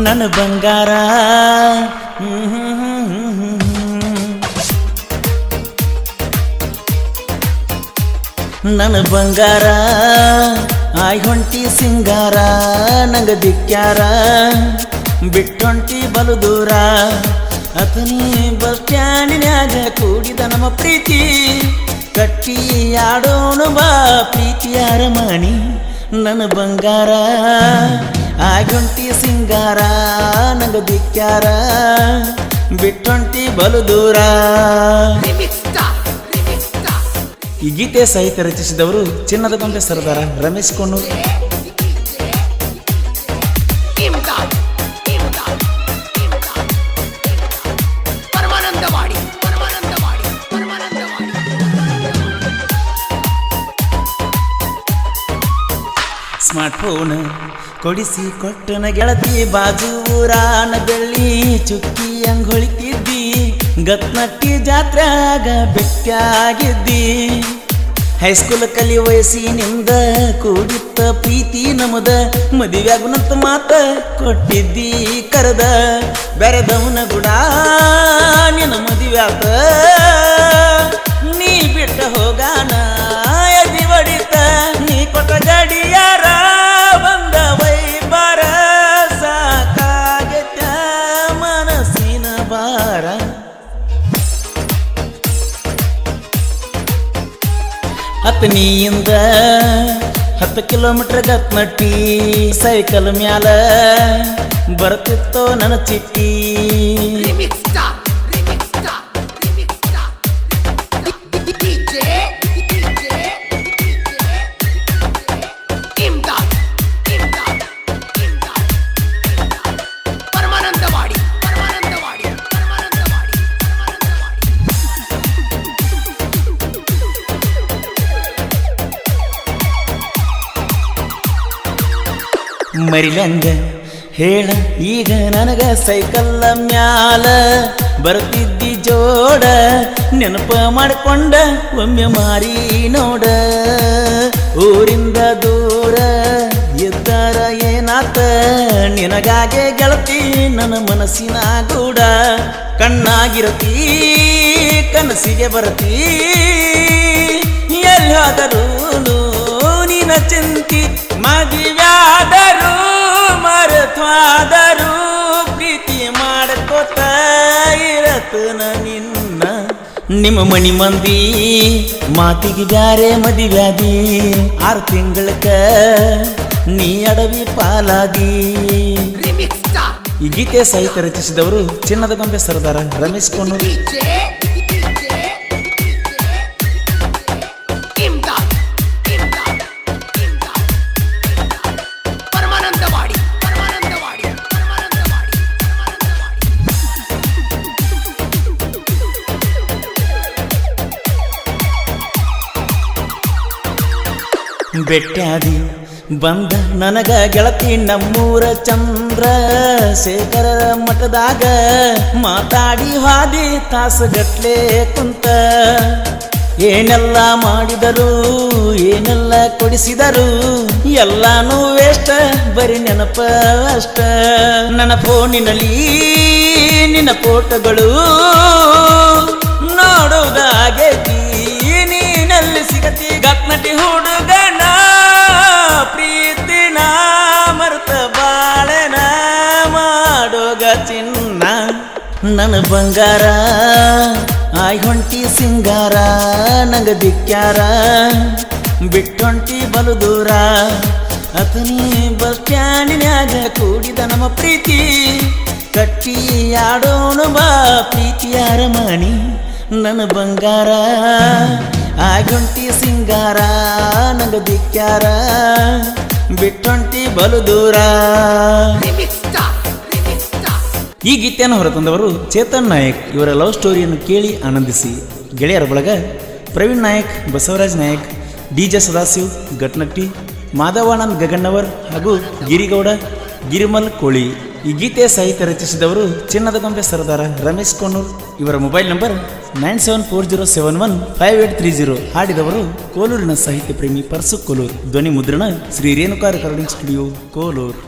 ನನ್ನ ಬಂಗಾರ ನನ್ನ ಬಂಗಾರ ಆಯ್ ಹೊಂಟಿ ಸಿಂಗಾರ ನಂಗ ದಿಕ್ಕ್ಯಾರ ಬಿಟ್ಟೊಂಟಿ ಬಲು ದೂರ ಅತನಿ ಬಸ್ ಸ್ಟ್ಯಾಂಡಿನ್ಯಾಗ ಕೂಡಿದ ನಮ್ಮ ಪ್ರೀತಿ ಕಟ್ಟಿ ಆಡೋಣ ಬಾ ಪ್ರೀತಿಯ ಅರಮನಿ ನನ್ನ ಬಂಗಾರ ಆಗೊಂಟಿ ಸಿಂಗಾರ ನಂಗ ದಿಕ್ಕ್ಯಾರ ಬಿಟ್ಟೊಂಟಿ ಬಲು ದೂರ. ಈ ಗೀತೆ ಸಾಹಿತ್ಯ ರಚಿಸಿದವರು ಚಿನ್ನದ ಗೊಂಬೆ ಸರ್ದಾರ ರಮೇಶ್ ಕೊಣ್ಣೂರ್. ಸ್ಮಾರ್ಟ್ಫೋನ್ ಕೊಡಿಸಿ ಕೊಟ್ಟನ ಗೆಳತಿ ಬಾಜು ಊರಾನ ಬೆಳ್ಳಿ ಚುಕ್ಕಿ ಅಂಗೊಳಿತಿದ್ದಿ ಗತ್ನಟ್ಟಿ ಜಾತ್ರೆಯಾಗ ಬೆಟ್ಟಾಗಿದ್ದಿ ಹೈಸ್ಕೂಲ್ ಕಲಿ ವಯಸ್ಸಿನಿಂದ ಕೂಡಿತ್ತ ಪ್ರೀತಿ ನಮದ ಮದುವೆಯಾಗುನಂತ ಮಾತ ಕೊಟ್ಟಿದ್ದಿ ಕರೆದ ಬೆರೆದವನ ಗುಡ ನಿನ್ನ ಮದುವೆಯಾತ ನೀ ಬಿಟ್ಟ ಹೋಗಾನ ಎದಿ ಹೊಡಿತ ನೀ ಕೊಟ್ಟ ಗಡಿಯಾರ ಬಂದ ವೈಬಾರ ಸಾಕಾಗತ್ತ ಮನಸ್ಸಿನ ಭಾರ. ಅತ್ನಿಯಿಂದ 10 ಕಿಲೋಮೀಟರ್ ಗತ್ನಟ್ಟಿ ಸೈಕಲ್ ಮ್ಯಾಲ ಬರ್ತಿತ್ತೋ ನನ್ನ ಚಿಟ್ಟಿ. ಮರಿಲಂಗ ಹೇಳ ಈಗ ನನಗ ಸೈಕಲ್ಲ ಮ್ಯಾಲ ಬರ್ತಿದ್ದಿ ಜೋಡ ನೆನಪ ಮಾಡಿಕೊಂಡ ಒಮ್ಮೆ ಮಾರಿ ನೋಡ ಊರಿಂದ ದೂರ ಎದ್ದಾರ ಏನಾತ ನಿನಗಾಗೆ ಗೆಳತಿ ನನ್ನ ಮನಸ್ಸಿನ ಗೂಡ ಕಣ್ಣಾಗಿರತಿ ಕನಸಿಗೆ ಬರತಿ ಎಲ್ಲಾದರೂ ನಿನ ಚಿಂತಿ ಮದುವ್ಯಾದರೂ ಮರೆತ್ವಾದರೂ ಪ್ರೀತಿ ಮಾಡ್ಕೋತ ಇರತನ ನಿನ್ನ. ನಿಮ್ಮ ಮಣಿ ಮಂದಿ ಮಾತಿಗೆ ಬ್ಯಾರೆ ಮದುವ್ಯಾದಿ 6 ತಿಂಗಳಕ ನೀ ಅಡವಿ ಪಾಲಾದಿ. ಈ ಗೀತೆ ಸಾಹಿತ್ಯ ರಚಿಸಿದವರು ಚಿನ್ನದ ಗೊಂಬೆ ಸರ್ದಾರ ರಮೇಶ್ ಕೊಣ್ಣೂರ್. ಬೆಟ್ಟಾದಿ ಬಂದ ನನಗ ಗೆಳತಿ ನಮ್ಮೂರ ಚಂದ್ರ ಶೇಖರರ ಮಠದಾಗ ಮಾತಾಡಿ ಹಾದಿ ತಾಸಗಟ್ಲೆ ಕುಂತ ಏನೆಲ್ಲ ಮಾಡಿದರು ಏನೆಲ್ಲ ಕೊಡಿಸಿದರು ಎಲ್ಲಾನು ವೇಷ್ಟ ಬರೀ ನೆನಪ ಅಷ್ಟ. ನನ್ನ ಫೋನಿನಲ್ಲಿ ನಿನ್ನ ಫೋಟೋಗಳು ನೋಡುವುದಾಗೈತಿ ನೀನಲ್ಲಿ ಸಿಗತಿ ಗತ್ನಟಿ ಹುಡುಗನ ಪ್ರೀತಿನ ಮರ್ತ ಬಾಳೆನ ಮಾಡೋಗ ಚಿನ್ನ. ನನ್ನ ಬಂಗಾರ ಆಯ್ ಹೊಂಟಿ ಸಿಂಗಾರ ನಂಗ ದಿಕ್ಕ್ಯಾರ ಬಿಟ್ಟೊಂಟಿ ಬಲು ದೂರ ಅತನಿ ಬಸ್ ಸ್ಟ್ಯಾಂಡಿನ್ಯಾಗ ಕೂಡಿದ ನಮ್ಮ ಪ್ರೀತಿ ಕಟ್ಟಿ ಆಡೋಣ ಬಾ ಪ್ರೀತಿಯ ಅರಮನಿ ನನ್ನ ಬಂಗಾರ ಆಗೊಂಟಿ ಸಿಂಗಾರ ನಂಗ ದಿಕ್ಕ್ಯಾರ ಬಿಟ್ಟೊಂಟಿ ಬಲು ದೂರ. ಈ ಗೀತೆಯನ್ನು ಹೊರತಂದವರು ಚೇತನ್ ನಾಯಕ್. ಇವರ ಲವ್ ಸ್ಟೋರಿಯನ್ನು ಕೇಳಿ ಆನಂದಿಸಿ. ಗೆಳೆಯರ ಬಳಗ ಪ್ರವೀಣ್ ನಾಯಕ್, ಬಸವರಾಜ್ ನಾಯಕ್, DJ ಸದಾಶಿವ್ ಗಟ್ನಟ್ಟಿ, ಮಾಧವಾನಂದ್ ಗಗನ್ನವರ್ ಹಾಗೂ ಗಿರಿಗೌಡ ಗಿರಿಮಲ್ ಕೋಳಿ. ಈ ಗೀತೆಯ ಸಾಹಿತ್ಯ ರಚಿಸಿದವರು ಚಿನ್ನದ ಗೊಂಬೆ ಸರದಾರ ರಮೇಶ್ ಕೊಣ್ಣೂರ್. ಇವರ ಮೊಬೈಲ್ ನಂಬರ್ 9740715830. ಹಾಡಿದವರು ಕೋಲೂರಿನ ಸಾಹಿತ್ಯ ಪ್ರೇಮಿ ಪರ್ಸು ಕೋಲೂರ್. ಧ್ವನಿ ಮುದ್ರಣ ಶ್ರೀ ರೇಣುಕಾ ರೆಕಾರ್ಡಿಂಗ್ ಸ್ಟುಡಿಯೋ, ಕೋಲೂರ್.